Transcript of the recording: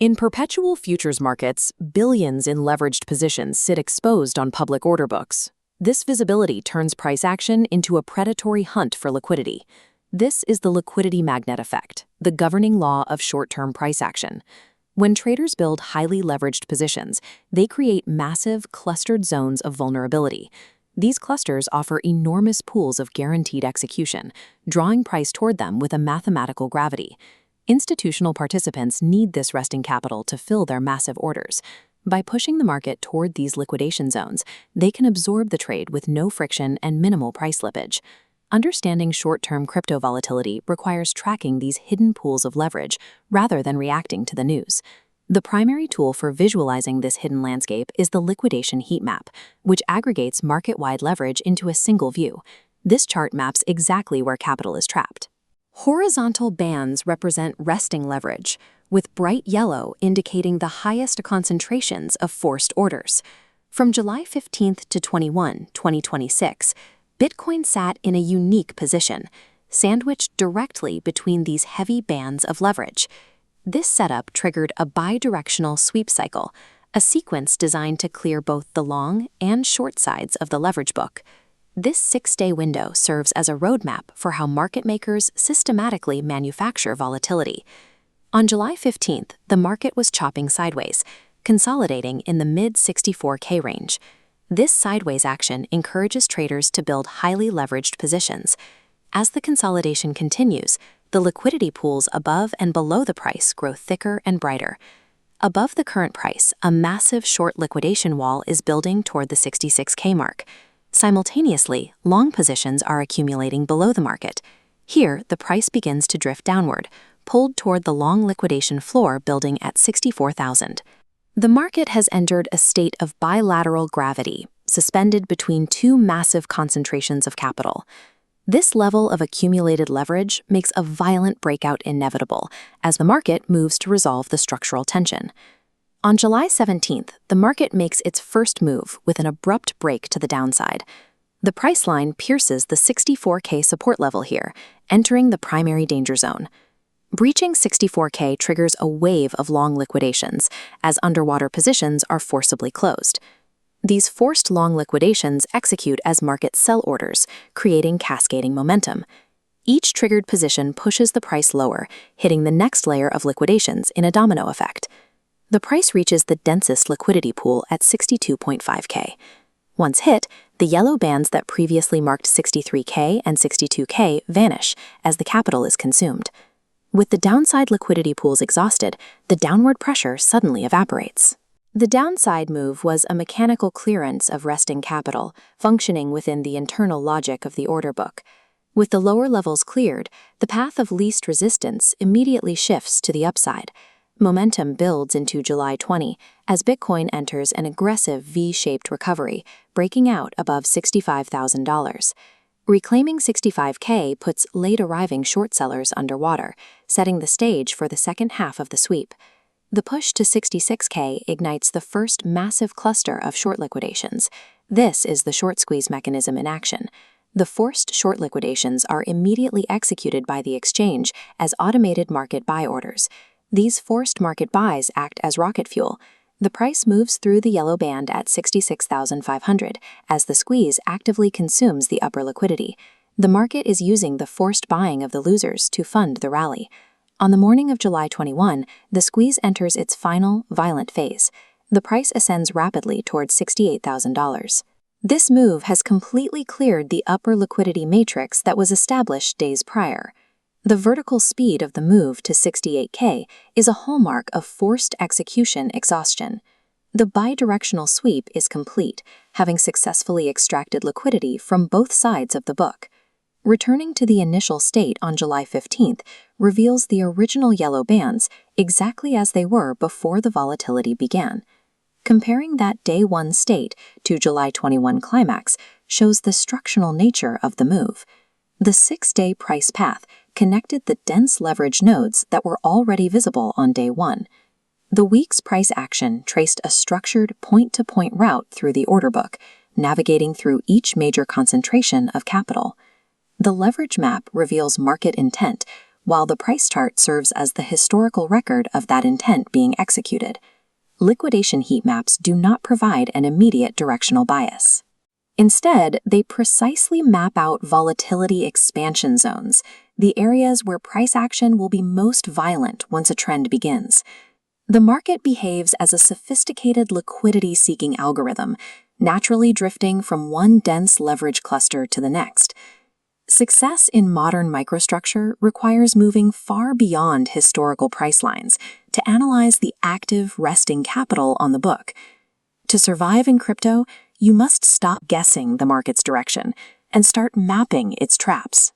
In perpetual futures markets, billions in leveraged positions sit exposed on public order books. This visibility turns price action into a predatory hunt for liquidity. This is the liquidity magnet effect, the governing law of short-term price action. When traders build highly leveraged positions, they create massive, clustered zones of vulnerability. These clusters offer enormous pools of guaranteed execution, drawing price toward them with a mathematical gravity. Institutional participants need this resting capital to fill their massive orders. By pushing the market toward these liquidation zones, they can absorb the trade with no friction and minimal price slippage. Understanding short-term crypto volatility requires tracking these hidden pools of leverage rather than reacting to the news. The primary tool for visualizing this hidden landscape is the liquidation heat map, which aggregates market-wide leverage into a single view. This chart maps exactly where capital is trapped. Horizontal bands represent resting leverage, with bright yellow indicating the highest concentrations of forced orders. From July 15 to 21, 2026, Bitcoin sat in a unique position, sandwiched directly between these heavy bands of leverage. This setup triggered a bidirectional sweep cycle, a sequence designed to clear both the long and short sides of the leverage book. This 6-day window serves as a roadmap for how market makers systematically manufacture volatility. On July 15th, the market was chopping sideways, consolidating in the mid-64K range. This sideways action encourages traders to build highly leveraged positions. As the consolidation continues, the liquidity pools above and below the price grow thicker and brighter. Above the current price, a massive short liquidation wall is building toward the 66K mark. Simultaneously, long positions are accumulating below the market. Here, the price begins to drift downward, pulled toward the long liquidation floor building at 64,000. The market has entered a state of bilateral gravity, suspended between two massive concentrations of capital. This level of accumulated leverage makes a violent breakout inevitable as the market moves to resolve the structural tension. On July 17th, the market makes its first move with an abrupt break to the downside. The price line pierces the 64K support level here, entering the primary danger zone. Breaching 64K triggers a wave of long liquidations, as underwater positions are forcibly closed. These forced long liquidations execute as market sell orders, creating cascading momentum. Each triggered position pushes the price lower, hitting the next layer of liquidations in a domino effect. The price reaches the densest liquidity pool at 62.5K. Once hit, the yellow bands that previously marked 63K and 62K vanish as the capital is consumed. With the downside liquidity pools exhausted, the downward pressure suddenly evaporates. The downside move was a mechanical clearance of resting capital, functioning within the internal logic of the order book. With the lower levels cleared, the path of least resistance immediately shifts to the upside. Momentum builds into July 20 as Bitcoin enters an aggressive V-shaped recovery, breaking out above $65,000. Reclaiming 65K puts late-arriving short sellers underwater, setting the stage for the second half of the sweep. The push to 66K ignites the first massive cluster of short liquidations. This is the short squeeze mechanism in action. The forced short liquidations are immediately executed by the exchange as automated market buy orders. These forced market buys act as rocket fuel. The price moves through the yellow band at 66,500 as the squeeze actively consumes the upper liquidity. The market is using the forced buying of the losers to fund the rally. On the morning of July 21, the squeeze enters its final, violent phase. The price ascends rapidly towards $68,000. This move has completely cleared the upper liquidity matrix that was established days prior. The vertical speed of the move to 68K is a hallmark of forced execution exhaustion. The bidirectional sweep is complete, having successfully extracted liquidity from both sides of the book. Returning to the initial state on July 15th reveals the original yellow bands exactly as they were before the volatility began. Comparing that Day 1 state to July 21 climax shows the structural nature of the move. The 6-day price path connected the dense leverage nodes that were already visible on Day 1. The week's price action traced a structured point-to-point route through the order book, navigating through each major concentration of capital. The leverage map reveals market intent, while the price chart serves as the historical record of that intent being executed. Liquidation heat maps do not provide an immediate directional bias. Instead, they precisely map out volatility expansion zones, the areas where price action will be most violent once a trend begins. The market behaves as a sophisticated liquidity-seeking algorithm, naturally drifting from one dense leverage cluster to the next. Success in modern microstructure requires moving far beyond historical price lines to analyze the active resting capital on the book. To survive in crypto, you must stop guessing the market's direction and start mapping its traps.